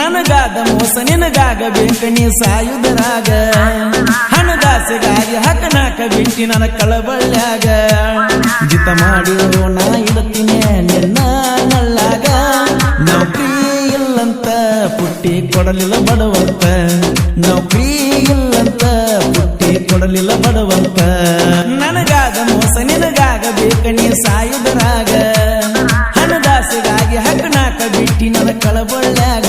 ನನಗಾದ ಮೋಸ ನಿನಗಾಗಬೇಕು ನೀ ಸಾಯುವುದರಾಗ ಹಣದಾಸೆಗಾಗಿ ಹಕನಾಕ ಬಿಟ್ಟಿ ನನ್ನ ಕಳಬಳ್ಳ್ಯಾಗ ಜಿತ ಮಾಡಿರೋ ನಾ ಇಡ್ತೀನಿ ನಿನ್ನ ನಳ್ಳಾಗ ನೌಕರಿ ಇಲ್ಲಂತ ಪುಟ್ಟಿ ಕೊಡಲಿಲ್ಲ ಬಡವಂತ ನೌಕರಿ ಇಲ್ಲಂತ ಪುಟ್ಟಿ ಕೊಡಲಿಲ್ಲ ಬಡವಂತ ನನಗಾದ ಮೋಸ ನಿನಗಾಗಬೇಕು ನೀ ಸಾಯುವುದರಾಗ ಹಣದಾಸೆಗಾಗಿ ಹಕನಾಕ ಬಿಟ್ಟಿ ನನ್ನ ಕಳಬಳ್ಳ್ಯಾಗ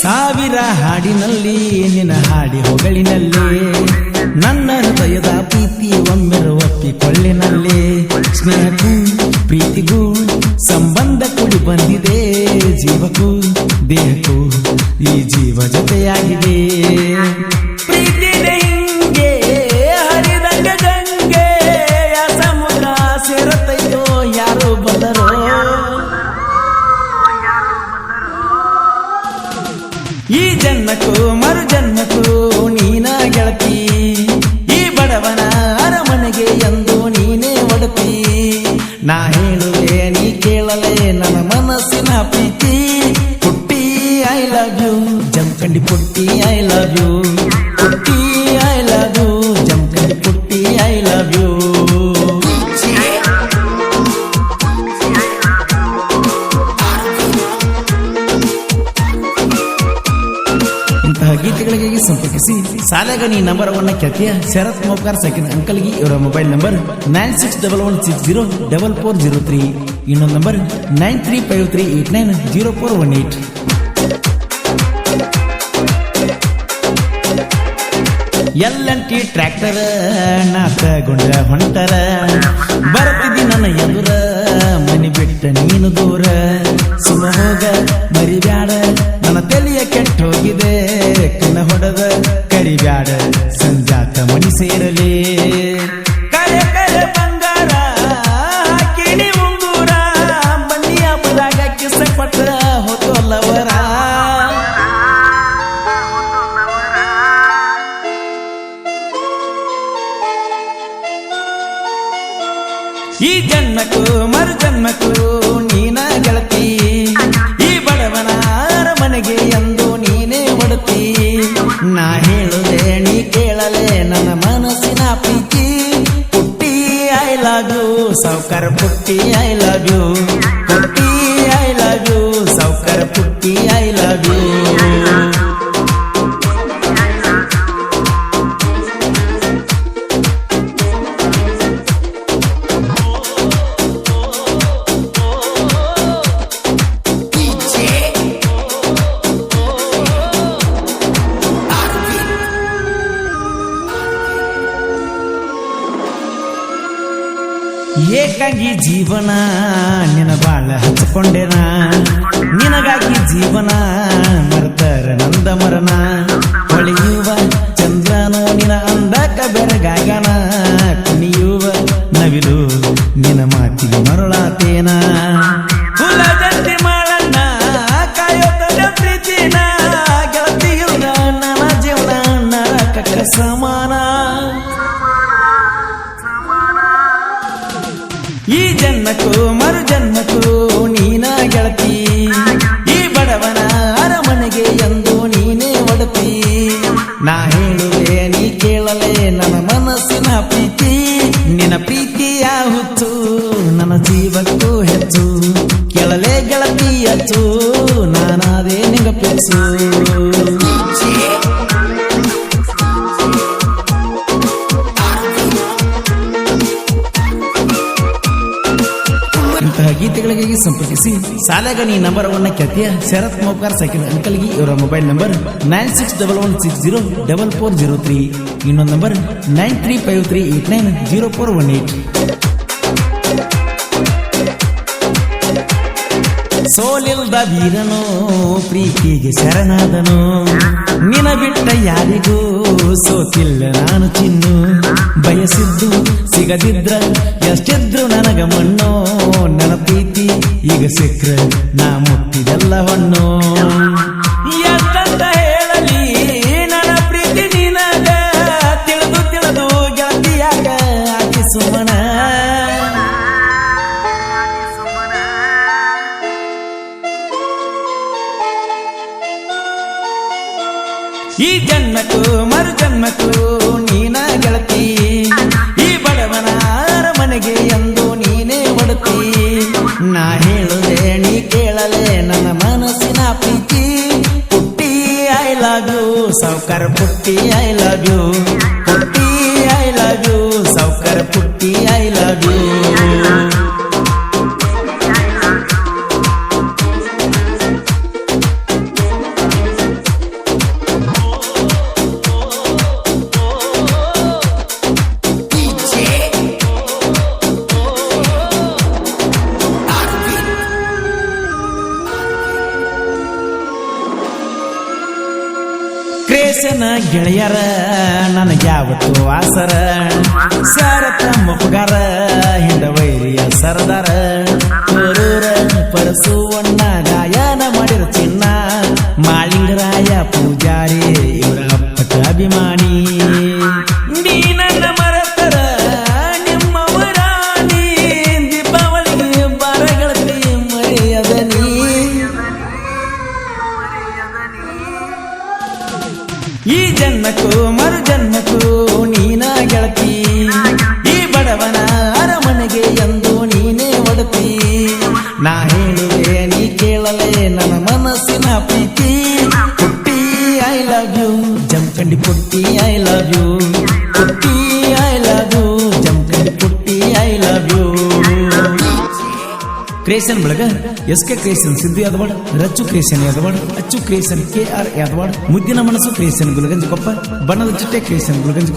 ಸಾವಿರ ಹಾಡಿನಲ್ಲಿ ನಿನ್ನ ಹಾಡಿ ಹೊಗಳಿನಲ್ಲಿ ನನ್ನ ಹೃದಯದ ಪ್ರೀತಿ ಒಮ್ಮೆರು ಒಪ್ಪಿಕೊಳ್ಳಿನಲ್ಲಿ ಸ್ನೇಹಕ್ಕೂ ಪ್ರೀತಿಗೂ ಸಂಬಂಧ ಕೂಡಿ ಬಂದಿದೆ ಜೀವಕ್ಕೂ ದೇಹಕ್ಕೂ ಈ ಜೀವ ಜೊತೆಯಾಗಿದೆ ಪ್ರೀತಿದೆ ಹಿಂಗೆ ಹರಿದಂಗ ಗಂಗೆ ಸಮುದ್ರ ಸೇರತೈತೋ ಯಾರೋ ಬದರೋ ಈ ಜನ್ಮಕ್ಕೂ ಮರು ಜನ್ಮಕ್ಕೂ ನೀನ ಗೆಳತಿ ಈ ಬಡವನ ಅರಮನೆಗೆ ಎಂದು ನೀನೇ ಒಡತಿ ನಾ ಹೇಳುವೆ ನೀ ಕೇಳಲೆ ನನ್ನ ಮನಸ್ಸಿನ ಪ್ರೀತಿ ಪುಟ್ಟಿ ಐ ಲವ್ ಯು ಜಂಕಂಡಿ ಪುಟ್ಟಿ I love you Putti I love you ಜಂಕಂಡಿ ಪುಟ್ಟಿ ಐ ಲವ್ ಯು ಗೀತೆಗಳಿಗೆ ಸಂಪರ್ಕಿಸಿ ಸಾಲಗಣಿ ನಂಬರ್ 1 ಖ್ಯಾತಿಯ ಶರತ್ ಮೋಪ್ಕಾರ್ ಸೆಕೆಂಡ್ ಅಂಕಲ್ಗೆ ಇವರ ಮೊಬೈಲ್ ನಂಬರ್ 9611604403 ಇನ್ನೊಂದು ನಂಬರ್ 9353890418 LNT ಟ್ರ್ಯಾಕ್ಟರ್ ನಾತ ಗುಂಡ ಹೊಂಟರ ಬರ್ತಿದ್ದಿ ನನ್ನ ಎದುರ ಮನಿ ಬಿಟ್ಟ ನೀನು ದೂರ ಸುಮ್ಮ ಹೋಗ ಮರಿಬ್ಯಾಡ ನನ್ನ ತಲೆಯ ಕೆಟ್ಟ ಹೋಗಿದೆ ಕಣ್ಣ ಹೊಡೆದ ಕರಿಬ್ಯಾಡ ಸಂಜಾತ ಮಣಿ ಸೇರಲಿ ಕರೆ ಕರೆ ಬಂಗಾರ ಹಾಕಿನಿ ಉಂಗೂರ ಬನ್ನಿಯ ಬದಾಗ ಕಿಸ ಪಟ್ಟ ಹೊತ್ತಲ್ಲವರ ಈ ಜನ್ಮಕ್ಕೂ ಮರು ಜನ್ಮಕ್ಕೂ ನೀನ ಗೆಳತಿ ಈ ಬಡವನ ಅರಮನೆಗೆ ಎಂದು ನೀನೇ ಒಡತಿ ನಾ ಹೇಳುವೆ ನೀ ಕೇಳಲೆ ನನ್ನ ಮನಸ್ಸಿನ ಪ್ರೀತಿ ಪುಟ್ಟಿ ಐ ಲವ್ ಯು ಸಾವ್ಕಾರ ಪುಟ್ಟಿ I love you Putti I love you ಸಾವ್ಕಾರ ಪುಟ್ಟಿ ಐ ಲವ್ ಯು ಏಕಾಗಿ ಜೀವನ ನಿನ ಬಾಳ ಹಚ್ಚಿಕೊಂಡೆನ ನಿನಗಾಗಿ ಜೀವನ ಮರ್ತರ ನಂದ ಮರನ ಹೊಳೆಯುವ ಚಂದ್ರನೋ ನಿನ ಅಂದಕ ಬೆರಗಾಗನ ಕುಣಿಯುವ ನವಿಲು ನಿನ ಮಾತಿಗೆ ಮರಳಾತೇನ ಕುಲದಂತೆ ಮಾಡಣ್ಣ ಕಾಯೋತನ ಪ್ರೀತಿನ ಗೆಳತಿಯುಗ ನನ್ನ ಜೀವನ ನರಕಕ್ಕ ಸಮಾನ ಈ ಜನ್ಮಕ್ಕೂ ಮರು ಜನ್ಮಕ್ಕೂ ನೀನ ಗೆಳತಿ ಈ ಬಡವನ ಅರಮನೆಗೆ ಎಂದು ನೀನೇ ಒಡತಿ ನಾ ಹೇಳುವೆ ನೀ ಕೇಳಲೆ ನನ್ನ ಮನಸ್ಸಿನ ಪ್ರೀತಿ ನಿನ್ನ ಪ್ರೀತಿಯ ಹುಚ್ಚು ನನ್ನ ಜೀವಕ್ಕೂ ಹೆಚ್ಚು ಕೇಳಲೆ ಗೆಳತಿ ಹೆಚ್ಚು ನಾನಾದೇ ನಿಂಗ ಪೆಚ್ಚು ಗೀತೆಗಳಿಗೆ ಸಂಪರ್ಕಿಸಿ ಸಾಲಗಣಿ ನಂಬರ್ 1 ಖ್ಯಾತಿಯ ಶರತ್ ಮೋಪ್ಕಾರ್ ಸೆಕೆಂಡ್ ಅಂಕಲ್ಗೆ ಇವರ ಮೊಬೈಲ್ ನಂಬರ್ 9611604403 ಇನ್ನೊಂದು ನಂಬರ್ 9353890418 ಸೋಲಿಲ್ದ ವೀರನೋ ಪ್ರೀತಿಗೆ ಶರಣಾದನು ನಿನ ಬಿಟ್ಟ ಯಾರಿಗೂ ಸೋತಿಲ್ಲ ನಾನು ಚಿನ್ನು ಬಯಸಿದ್ದು ಸಿಗದಿದ್ರ ಎಷ್ಟಿದ್ರು ನನಗ ಮಣ್ಣು ನನ್ನ ಪ್ರೀತಿ ಈಗ ಸಿಕ್ರ ನಾ ಮುಟ್ಟಿದೆಲ್ಲ ಹೊಣ್ಣು ಎಷ್ಟಂತ ಹೇಳಲಿ ನನ್ನ ಪ್ರೀತಿ ನಿನಗ ತಿಳಿದು ತಿಳಿದು ಗೆಳತಿಯಾಗ ಆಗಿ ಸುಮನ ಈ ಜನ್ಮಕ್ಕೂ ಮರು ಜನ್ಮಕ್ಕೂ ನೀನ ಗೆಳತಿ ಈ ಬಡವನ ಅರಮನೆಗೆ ಎಂದು ನೀನೇ ಒಡತಿ ನಾ ಹೇಳುದೆ ನೀ ಕೇಳಲೆ ನನ್ನ ಮನಸ್ಸಿನ ಪ್ರೀತಿ ಪುಟ್ಟಿ ಐ ಲವ್ ಯು ಸಾವ್ಕಾರ ಪುಟ್ಟಿ I love you Putti I love you ಸಾವ್ಕಾರ ಪುಟ್ಟಿ ಐ ಲವ್ ಯು ಕ್ರೇಸನ ಗೆಳೆಯರ ನನಗ್ಯಾವತ್ತು ಆಸರ ಸಾರ ತಮ್ಮ ಪಗಾರ ಹಿಂದ ವೈರಿಯ ಸರದಾರ ಪರೂರ ಪರಸುವಣ್ಣ ಗಾಯನ ಮಾಡಿರ ಚಿನ್ನ ಮಾಳಿಂಗರಾಯ ಪೂಜಾರಿ ಇವರ ಅಪ್ಪಟ ಅಭಿಮಾನಿ ನೀ ನನ್ನ ಮರತರ ನಿಮ್ಮವರ ನೀ ದೀಪಾವಳಿಗೆ ಬರಗಳತಿ ಮರೆಯದ ನೀ ಈ ಜನ್ಮಕ್ಕೂ ಮರು ಜನ್ಮಕ್ಕೂ ನೀನ ಗೆಳತಿ ಈ ಬಡವನ ಅರಮನೆಗೆ ಎಂದು ನೀನೇ ಒಡತಿ ನಾ ಹೇಳುವೆ ನೀ ಕೇಳಲೆ ನನ್ನ ಮನಸ್ಸಿನ ಪ್ರೀತಿ ಪುಟ್ಟಿ I love you Jamakhandi Putti I love you Putti I love you Jamakhandi Putti I love you creation ಬಳಗ SK creation Siddu Yadawad Rachchu creation Yadawad Achchu creation KR Yadawad ಮುದ್ದಿನ ಮನಸ್ಸು ಕ್ರಿಯೇಷನ್ ಗುಲಗಂಜಿ ಕೊಪ್ಪ ಬಣ್ಣದ ಚಿಟ್ಟೆ ಕ್ರಿಯೇಷನ್ ಗುಲಗಂಜಿ